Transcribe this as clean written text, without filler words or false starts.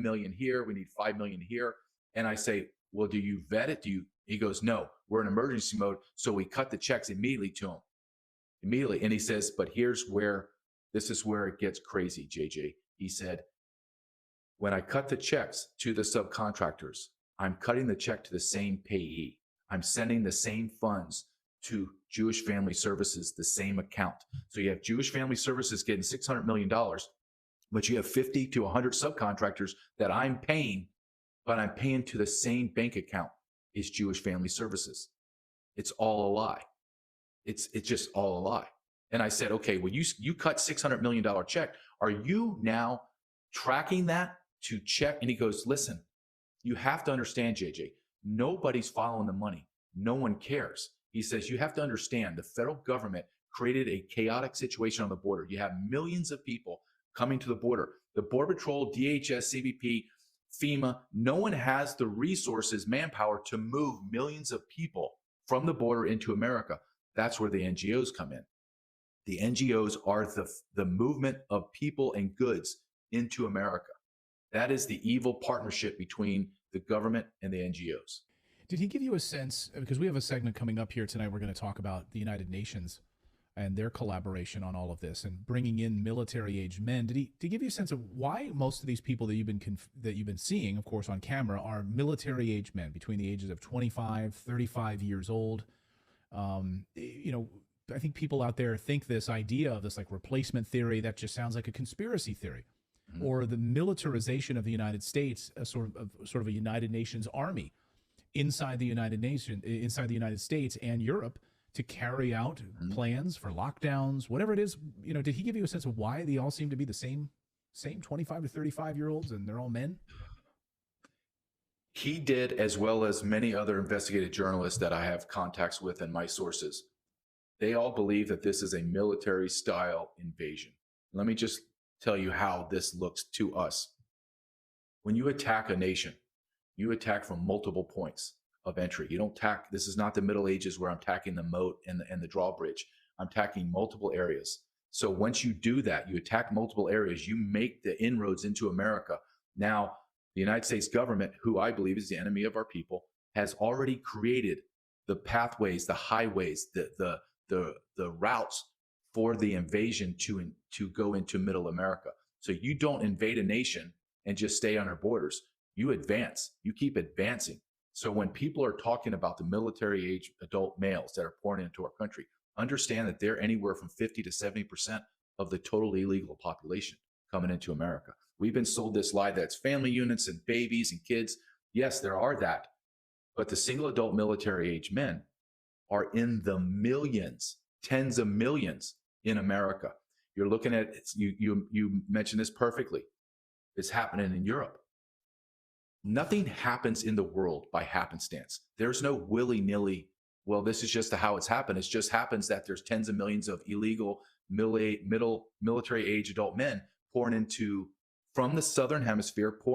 million here. We need 5 million here. And I say, well, do you vet it? He goes, no, we're in emergency mode. So we cut the checks immediately to him immediately. And he says, but this is where it gets crazy, JJ. He said, when I cut the checks to the subcontractors, I'm cutting the check to the same payee. I'm sending the same funds to Jewish Family Services, the same account. So you have Jewish Family Services getting $600 million, but you have 50 to 100 subcontractors that I'm paying, but I'm paying to the same bank account as Jewish Family Services. It's all a lie. It's just all a lie. And I said, okay, well, you cut $600 million check. Are you now tracking that to check? And he goes, listen, you have to understand, JJ, nobody's following the money. No one cares. He says, you have to understand the federal government created a chaotic situation on the border. You have millions of people coming to the border. The Border Patrol, DHS, CBP, FEMA, no one has the resources, manpower to move millions of people from the border into America. That's where the NGOs come in. The NGOs are the movement of people and goods into America. That is the evil partnership between the government and the NGOs. Did he give you a sense, because we have a segment coming up here tonight, we're going to talk about the United Nations and their collaboration on all of this and bringing in military-aged men. Did he give you a sense of why most of these people that you've been seeing, of course, on camera, are military-aged men between the ages of 25, 35 years old? I think people out there think this idea of this like replacement theory that just sounds like a conspiracy theory, or the militarization of the United States, a sort of a United Nations army inside the United States and Europe to carry out plans for lockdowns, whatever it is. Did he give you a sense of why they all seem to be the same 25 to 35 year olds and they're all men? He did, as well as many other investigative journalists that I have contacts with and my sources. They all believe that this is a military style invasion. Let me just tell you how this looks to us. When you attack a nation, you attack from multiple points of entry. You don't attack, this is not the Middle Ages where I'm attacking the moat and the drawbridge. I'm attacking multiple areas. So once you do that, you attack multiple areas, you make the inroads into America. Now, the United States government, who I believe is the enemy of our people, has already created the pathways, the highways, the routes for the invasion to go into Middle America. So you don't invade a nation and just stay on our borders. You advance. You keep advancing. So when people are talking about the military-age adult males that are pouring into our country, understand that they're anywhere from 50 to 70% of the total illegal population coming into America. We've been sold this lie that's family units and babies and kids. Yes, there are that. But the single adult military-age men are in the millions, tens of millions in America. You're looking at, you mentioned this perfectly. It's happening in Europe. Nothing happens in the world by happenstance. There's no willy-nilly, well, this is just how it's happened. It just happens that there's tens of millions of illegal military age adult men pouring from the Southern Hemisphere, pouring